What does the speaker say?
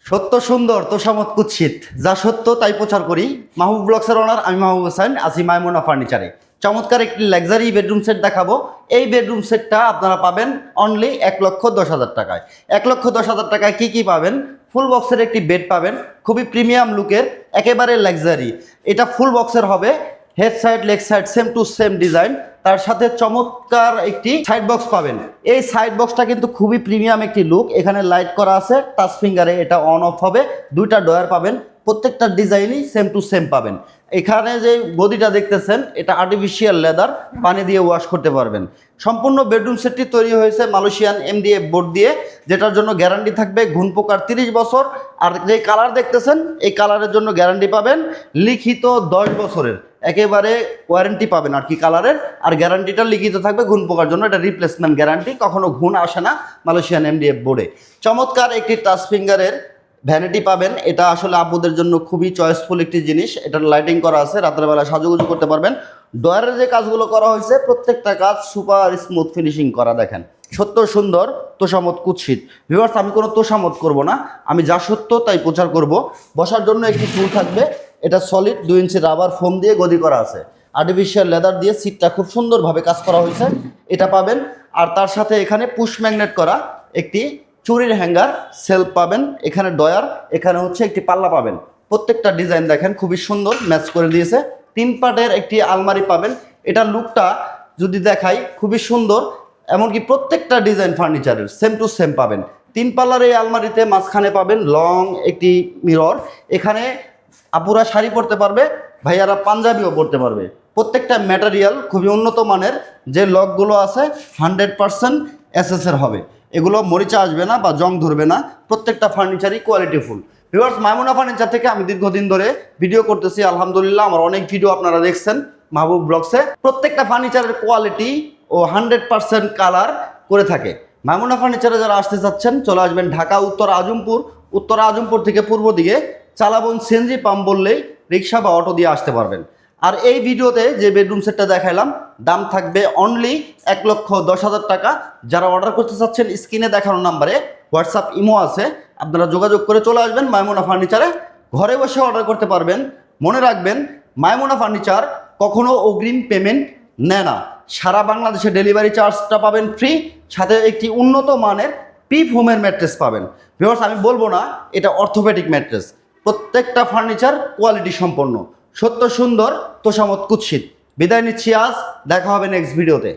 সত্য সুন্দর তোষামত কুৎসিত, যা সত্য তাই প্রচার করি। মাহবুব ব্লগসের ওনার আমি মাহবুব হোসেন, আছি মাইমুনা ফার্নিচারে। চমৎকার একটি লাক্সারি বেডরুম সেট দেখাবো। এই বেডরুম সেটটা আপনারা পাবেন অনলি 1,10,000 টাকায়। 1,10,000 টাকায় কী পাবেন? ফুল বক্সের একটি বেড পাবেন, খুবই প্রিমিয়াম লুকের, একেবারে লাক্সারি। এটা ফুল বক্সের হবে, head side leg side same to same design. তার সাথে চমৎকার একটি সাইড বক্স পাবেন। এই সাইড বক্সটা কিন্তু খুবই প্রিমিয়াম একটি লুক। এখানে লাইট করা আছে, টাচ ফিঙ্গারে এটা অন অফ হবে। দুইটা ডয়ার পাবেন, প্রত্যেকটা ডিজাইনই সেম টু সেম পাবেন। এখানে যে গদিটা দেখতেছেন এটা আর্টিফিশিয়াল লেদার, পানি দিয়ে ওয়াশ করতে পারবেন। সম্পূর্ণ বেডরুম সেটটি তৈরি হয়েছে মালয়েশিয়ান MDF বোর্ড দিয়ে, যেটার জন্য গ্যারান্টি থাকবে ঘুণ পোকার 30 বছর। আর যে কালার দেখতেছেন এই কালারের জন্য গ্যারান্টি পাবেন লিখিত 10 বছরের, একেবারে ওয়ারেন্টি পাবেন আর কি কালারের। আর গ্যারান্টিটা লিখিত থাকবে ঘুণ পোকার জন্য, এটা রিপ্লেসমেন্ট গ্যারান্টি, কখনো ঘুণ আসে না মালয়েশিয়ান MDF বোর্ডে। চমৎকার একটি টাচ ফিঙ্গারের ভ্যানিটি পাবেন। এটা আসলে আপুদের জন্য খুবই চয়েসফুল একটি জিনিস। এটার লাইটিং করা আছে, রাতের বেলা সাজুগুজু করতে পারবেন। ডয়ারের যে কাজগুলো করা হয়েছে প্রত্যেকটা কাজ সুপার স্মুথ ফিনিশিং করা। দেখেন সত্য সুন্দর তোষামত কুৎসিত। ভিউয়ার্স, আমি কোনো তোষামত করব না, আমি যা সত্য তাই প্রচার করব। বসার জন্য একটি টুল থাকবে, এটা সলিড 2 ইঞ্চি রাবার ফোম দিয়ে গদি করা আছে, আর্টিফিশিয়াল লেদার দিয়ে সিটটা খুব সুন্দরভাবে কাজ করা হয়েছে, এটা পাবেন। আর তার সাথে এখানে পুশ ম্যাগনেট করা একটি চুরির হ্যাঙ্গার সেলফ পাবেন। এখানে ডয়ার, এখানে হচ্ছে একটি পাল্লা পাবেন। প্রত্যেকটা ডিজাইন দেখেন খুবই সুন্দর ম্যাচ করে দিয়েছে। 3 পার্টের একটি আলমারি পাবেন। এটার লুকটা যদি দেখাই খুবই সুন্দর, এমনকি প্রত্যেকটা ডিজাইন ফার্নিচারের সেম টু সেম পাবেন। 3 পাল্লার এই আলমারিতে মাঝখানে পাবেন লং একটি মিরর। এখানে আপুরা শাড়ি পরতে পারবে, ভাইয়ারা পাঞ্জাবিও পরতে পারবে। প্রত্যেকটা ম্যাটেরিয়াল খুবই উন্নত মানের। যে লকগুলো আছে 100% SS এর হবে, এগুলো মরিচা আসবে না বা জং ধরবে না। প্রত্যেকটা ফার্নিচারই কোয়ালিটিফুল। ভিউয়ার্স, মাইমুনা ফার্নিচার থেকে আমি দীর্ঘদিন ধরে ভিডিও করতেছি, আলহামদুলিল্লাহ আমার অনেক ভিডিও আপনারা দেখছেন মাহবুব ব্লগসে। প্রত্যেকটা ফার্নিচারের কোয়ালিটি ও 100% কালার করে থাকে। মাইমুনা ফার্নিচারে যারা আসতে চাচ্ছেন চলে আসবেন ঢাকা উত্তর আজমপুর। উত্তর আজমপুর থেকে পূর্ব দিকে চালাবন সিএনজি পাম্প বললেই রিক্সা বা অটো দিয়ে আসতে পারবেন। আর এই ভিডিওতে যে বেডরুম সেটটা দেখাইলাম দাম থাকবে অনলি 1,10,000 টাকা। যারা অর্ডার করতে চাচ্ছেন স্ক্রিনে দেখানো নাম্বারে হোয়াটসঅ্যাপ ইমো আছে, আপনারা যোগাযোগ করে চলে আসবেন মাইমুনা ফার্নিচারে। ঘরে বসে অর্ডার করতে পারবেন। মনে রাখবেন, মাইমুনা ফার্নিচার কখনো অগ্রিম পেমেন্ট নেয় না। সারা বাংলাদেশে ডেলিভারি চার্জটা পাবেন ফ্রি, সাথে একটি উন্নত মানের পি ফোমের ম্যাট্রেস পাবেন। ভিউয়ার্স, আমি বলবো না এটা অর্থোপেডিক ম্যাট্রেস, প্রত্যেকটা ফার্নিচার কোয়ালিটি সম্পন্ন। সত্য সুন্দর তোষামত কুৎসিত। বিদায় নিচ্ছি আজ, দেখা হবে নেক্সট ভিডিওতে।